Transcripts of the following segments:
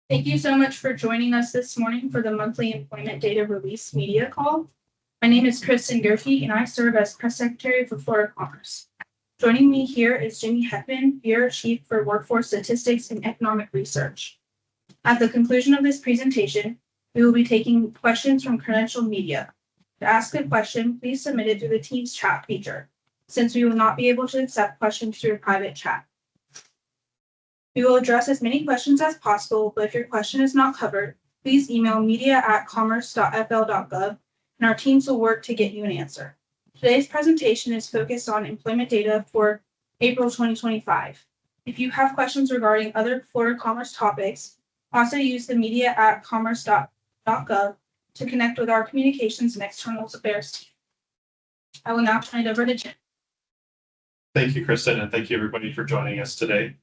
Thank you so much for joining us this morning for the monthly employment data release media call. My name is Kristen Gerke, and I serve as press secretary for FloridaCommerce. Joining me here is Jimmy Heckman, Bureau Chief for Workforce Statistics and Economic Research. At the conclusion of this presentation, we will be taking questions from credentialed media. To ask a question, please submit it through the Teams chat feature, since we will not be able to accept questions through a private chat. We will address as many questions as possible, but if your question is not covered, please email media@commerce.fl.gov and our teams will work to get you an answer. Today's presentation is focused on employment data for April 2025. If you have questions regarding other FloridaCommerce topics, also use the media@commerce.gov to connect with our communications and external affairs team. I will now turn it over to Jim. Thank you, Kristen, and thank you everybody for joining us today.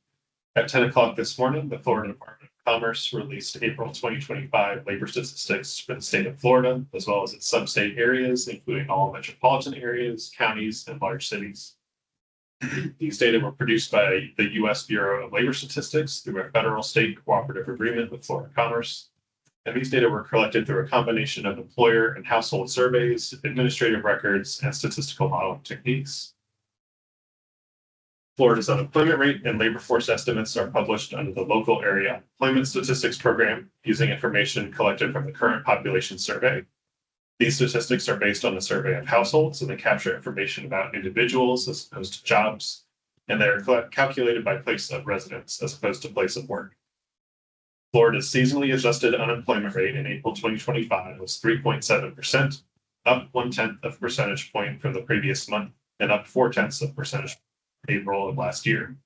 At 10 o'clock this morning, the Florida Department of Commerce released April 2025 labor statistics for the state of Florida, as well as its sub-state areas, including all metropolitan areas, counties, and large cities. These data were produced by the U.S. Bureau of Labor Statistics through a federal state cooperative agreement with FloridaCommerce. And these data were collected through a combination of employer and household surveys, administrative records, and statistical modeling techniques. Florida's unemployment rate and labor force estimates are published under the local area employment statistics program using information collected from the current population survey. These statistics are based on a survey of households, and they capture information about individuals as opposed to jobs, and they are calculated by place of residence as opposed to place of work. Florida's seasonally adjusted unemployment rate in April 2025 was 3.7%, up 0.1 percentage point from the previous month, and up 0.4 percentage April of last year.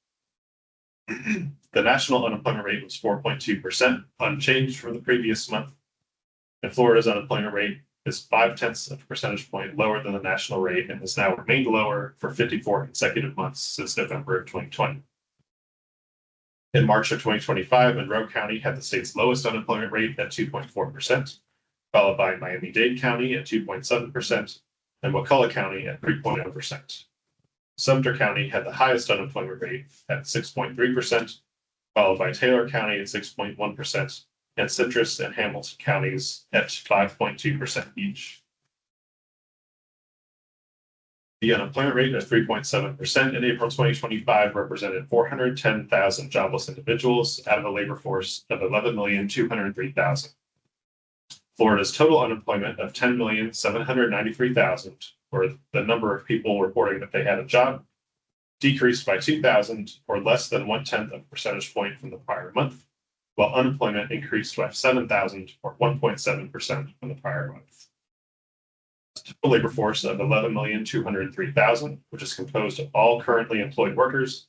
The national unemployment rate was 4.2%, unchanged from the previous month. And Florida's unemployment rate is 0.5 percentage point lower than the national rate and has now remained lower for 54 consecutive months since November of 2020. In March of 2025, Monroe County had the state's lowest unemployment rate at 2.4%, followed by Miami-Dade County at 2.7% and McCulloch County at 3.0%. Sumter County had the highest unemployment rate at 6.3%, followed by Taylor County at 6.1%, and Citrus and Hamilton counties at 5.2% each. The unemployment rate of 3.7% in April 2025 represented 410,000 jobless individuals out of a labor force of 11,203,000. Florida's total unemployment of 10,793,000, or the number of people reporting that they had a job, decreased by 2,000, or less than 0.1 percentage point from the prior month, while unemployment increased by 7,000, or 1.7% from the prior month. Total labor force of 11,203,000, which is composed of all currently employed workers,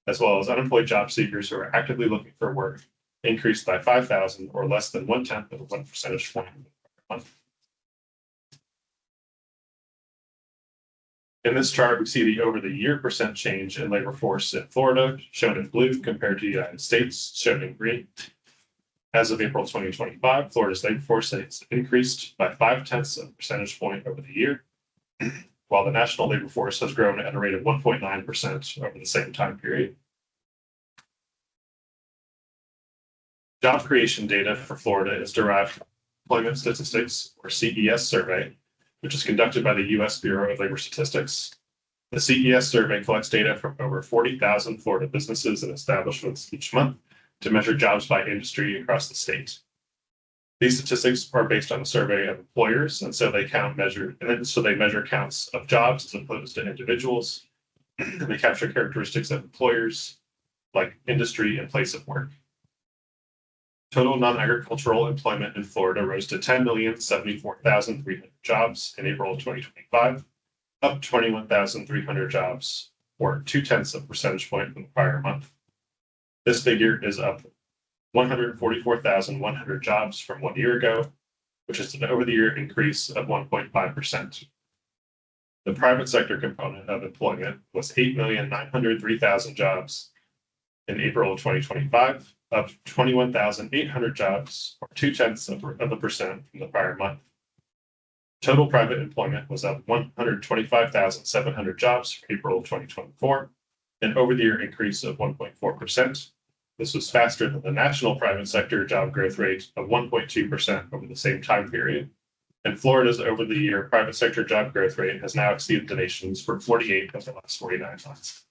as well as unemployed job seekers who are actively looking for work, increased by 5,000, or less than 0.1 percentage point from the prior month. In this chart, we see the over-the-year percent change in labor force in Florida, shown in blue, compared to the United States, shown in green. As of April 2025, Florida's labor force has increased by 0.5 percentage point over the year, while the national labor force has grown at a rate of 1.9% over the same time period. Job creation data for Florida is derived from Employment Statistics, or CES survey, which is conducted by the U.S. Bureau of Labor Statistics. The CES survey collects data from over 40,000 Florida businesses and establishments each month to measure jobs by industry across the state. These statistics are based on a survey of employers, and so they measure counts of jobs as opposed to individuals. They capture characteristics of employers like industry and place of work. Total non-agricultural employment in Florida rose to 10,074,300 jobs in April of 2025, up 21,300 jobs, or 0.2 percentage point from the prior month. This figure is up 144,100 jobs from 1 year ago, which is an over-the-year increase of 1.5%. The private sector component of employment was 8,903,000 jobs in April of 2025, up 21,800 jobs, or 0.2% from the prior month. Total private employment was up 125,700 jobs for April of 2024, an over-the-year increase of 1.4%, This was faster than the national private sector job growth rate of 1.2% over the same time period. And Florida's over the year private sector job growth rate has now exceeded the nation's for 48 of the last 49 months.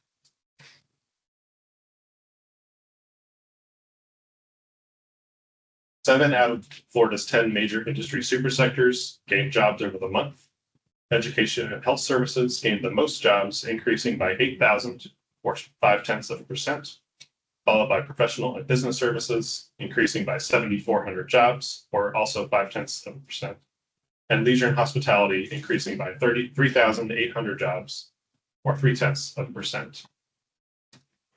Seven out of Florida's 10 major industry supersectors gained jobs over the month. Education and health services gained the most jobs, increasing by 8,000 or 0.5%, followed by professional and business services, increasing by 7,400 jobs, or also 0.5%, and leisure and hospitality increasing by 33,800 jobs, or 0.3%.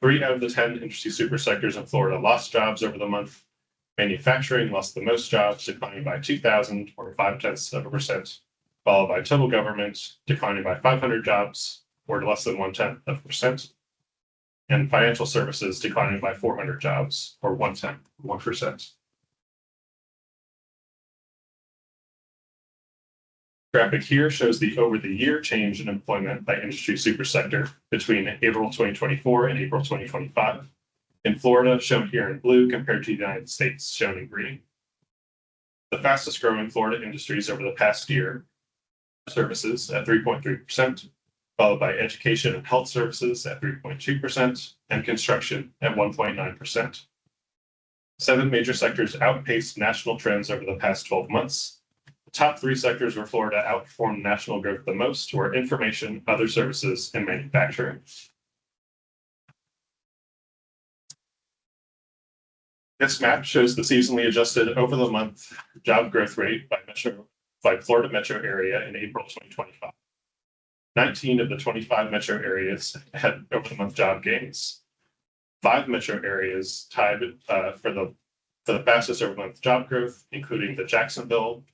3 out of the 10 industry supersectors in Florida lost jobs over the month. Manufacturing lost the most jobs, declining by 2,000 or 0.5%, followed by total government declining by 500 jobs, or less than 0.1%, and financial services declining by 400 jobs, or 1%. Graphic here shows the over-the-year change in employment by industry supersector between April 2024 and April 2025. In Florida, shown here in blue, compared to the United States, shown in green. The fastest growing Florida industries over the past year: services at 3.3%, followed by education and health services at 3.2%, and construction at 1.9%. 7 major sectors outpaced national trends over the past 12 months. The top 3 sectors where Florida outperformed national growth the most were information, other services, and manufacturing. This map shows the seasonally adjusted over the month job growth rate by Florida metro area in April 2025. 19 of the 25 metro areas had over the month job gains. 5 metro areas tied for the fastest over the month job growth, including the Jacksonville,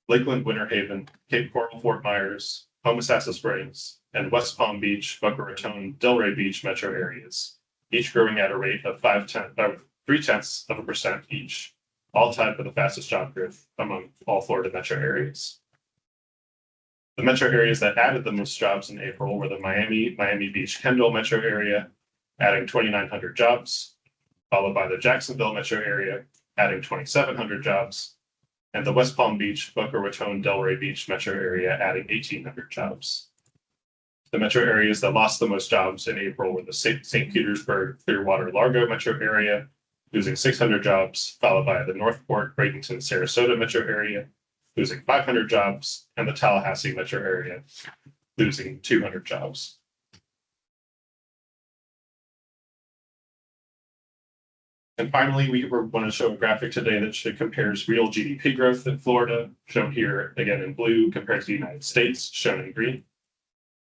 Lakeland, Winter Haven, Cape Coral, Fort Myers, Homosassa Springs, and West Palm Beach, Boca Raton, Delray Beach metro areas, each growing at a rate of 0.3% each, all tied for the fastest job growth among all Florida metro areas. The metro areas that added the most jobs in April were the Miami Beach, Kendall metro area, adding 2,900 jobs, followed by the Jacksonville metro area, adding 2,700 jobs, and the West Palm Beach, Boca Raton, Delray Beach metro area, adding 1,800 jobs. The metro areas that lost the most jobs in April were the St. Petersburg, Clearwater, Largo metro area, losing 600 jobs, followed by the Northport, Bradenton, Sarasota metro area, losing 500 jobs, and the Tallahassee metro area, losing 200 jobs. And finally, we want to show a graphic today that compares real GDP growth in Florida, shown here again in blue, compared to the United States, shown in green.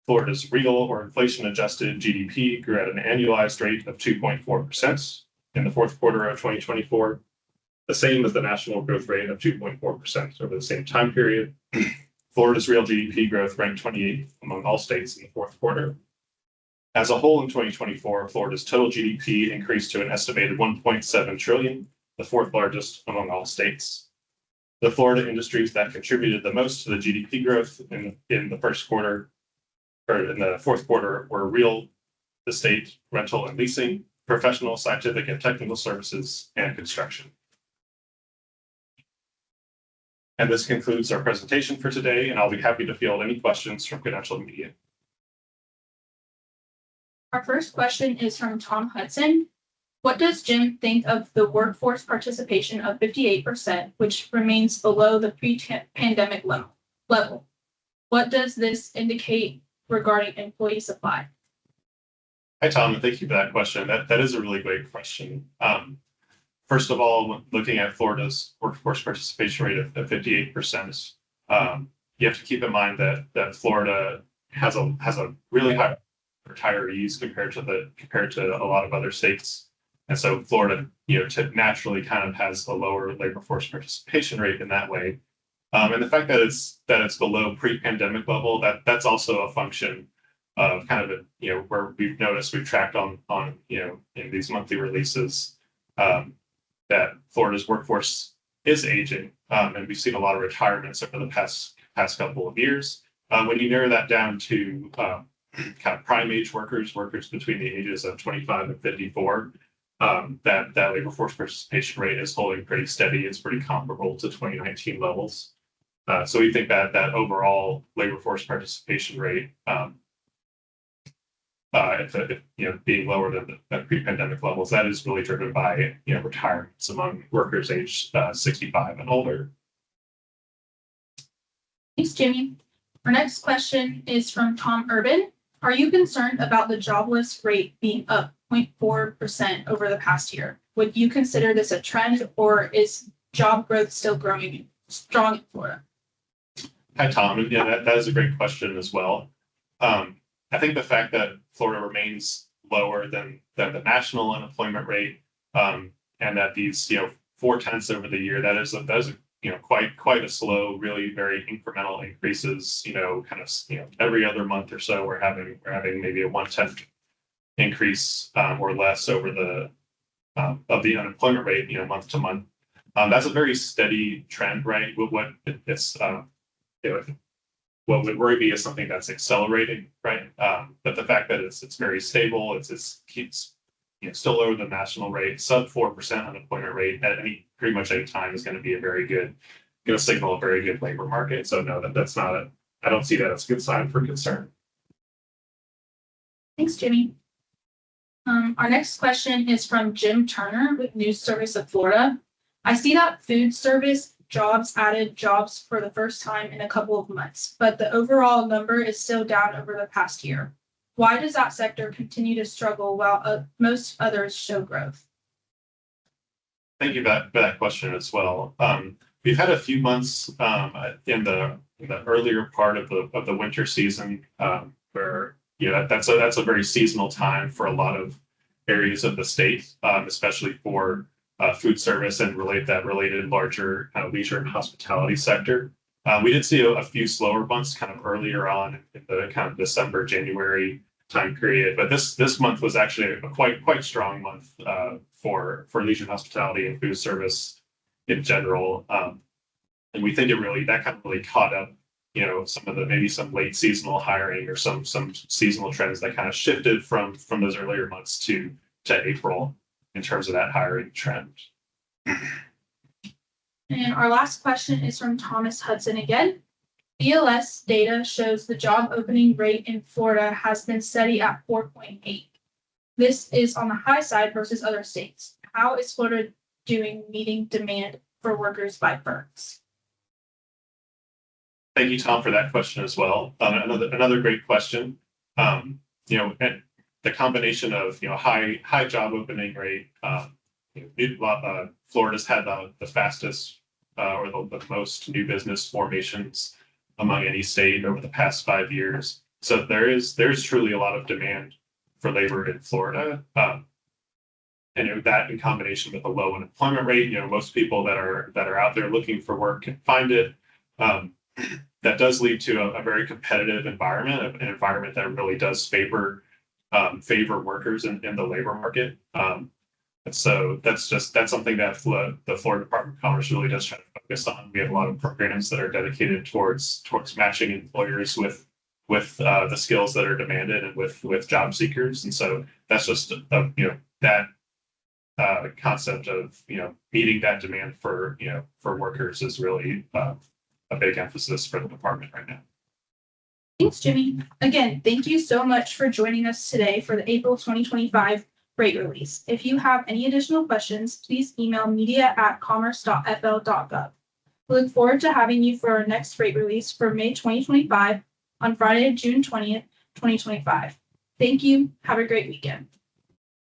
Florida's real or inflation-adjusted GDP grew at an annualized rate of 2.4% in the fourth quarter of 2024, the same as the national growth rate of 2.4% over the same time period. Florida's real GDP growth ranked 28th among all states in the fourth quarter. As a whole in 2024, Florida's total GDP increased to an estimated $1.7 trillion, the 4th largest among all states. The Florida industries that contributed the most to the GDP growth in the first quarter, or in the fourth quarter, were real estate, rental and leasing, professional, scientific and technical services, and construction. And this concludes our presentation for today, and I'll be happy to field any questions from Credential Media. Our first question is from Tom Hudson. What does Jim think of the workforce participation of 58%, which remains below the pre-pandemic level? What does this indicate regarding employee supply? Hi, Tom, and thank you for that question. That is a really great question. First of all, looking at Florida's workforce participation rate of 58%, you have to keep in mind that Florida has a really high retirees compared to a lot of other states, and so Florida, naturally kind of has a lower labor force participation rate in that way. And the fact that it's below pre-pandemic level, that's also a function of kind of where we've tracked on in these monthly releases that Florida's workforce is aging, and we've seen a lot of retirements over the past couple of years. When you narrow that down to kind of prime age workers between the ages of 25 and 54, that labor force participation rate is holding pretty steady. It's pretty comparable to 2019 levels. So we think that overall labor force participation rate, if being lower than the pre-pandemic levels, that is really driven by retirements among workers aged 65 and older. Thanks, Jamie. Our next question is from Tom Urban. Are you concerned about the jobless rate being up 0.4% over the past year? Would you consider this a trend, or is job growth still growing strong in Florida? Hi, Tom. And yeah, that is a great question as well. I think the fact that Florida remains lower than the national unemployment rate, and that these 0.4 over the year, that is quite a slow, really very incremental increases. Every other month or so, we're having maybe a 1/10 increase or less over the of the unemployment rate, month to month. That's a very steady trend, right? What would worry me is something that's accelerating, right? But the fact that it's very stable, it keeps still lower than the national rate, sub 4% unemployment rate at pretty much any time is going to be a very good, signal a very good labor market. So no, that's not I don't see that as a good sign for concern. Thanks, Jimmy. Our next question is from Jim Turner with News Service of Florida. I see that food service jobs added jobs for the first time in a couple of months, but the overall number is still down over the past year. Why does that sector continue to struggle while most others show growth? Thank you for that question as well. We've had a few months in the earlier part of the winter season where that's a very seasonal time for a lot of areas of the state, especially for food service and related larger kind of leisure and hospitality sector. We did see a few slower months kind of earlier on in the kind of December, January time period, but this month was actually a quite strong month for leisure and hospitality and food service in general. And we think that kind of really caught up, maybe some late seasonal hiring or some seasonal trends that kind of shifted from those earlier months to April in terms of that hiring trend. And our last question is from Thomas Hudson again. BLS data shows the job opening rate in Florida has been steady at 4.8. This is on the high side versus other states. How is Florida doing meeting demand for workers by firms? Thank you, Tom, for that question as well. Another great question. And the combination of high job opening rate. Florida's had the fastest or the most new business formations among any state over the past 5 years. So there's truly a lot of demand for labor in Florida. And that in combination with a low unemployment rate, most people that are out there looking for work can find it. That does lead to a very competitive environment, an environment that really does favor workers in the labor market. And so that's something that the Florida Department of Commerce really does try to focus on. We have a lot of programs that are dedicated towards matching employers with the skills that are demanded and with job seekers. And so that's just that concept of meeting that demand for workers is really a big emphasis for the department right now. Thanks, Jimmy. Again, thank you so much for joining us today for the April 2025 rate release. If you have any additional questions, please email media@commerce.fl.gov. We look forward to having you for our next rate release for May 2025 on Friday, June 20th, 2025. Thank you. Have a great weekend.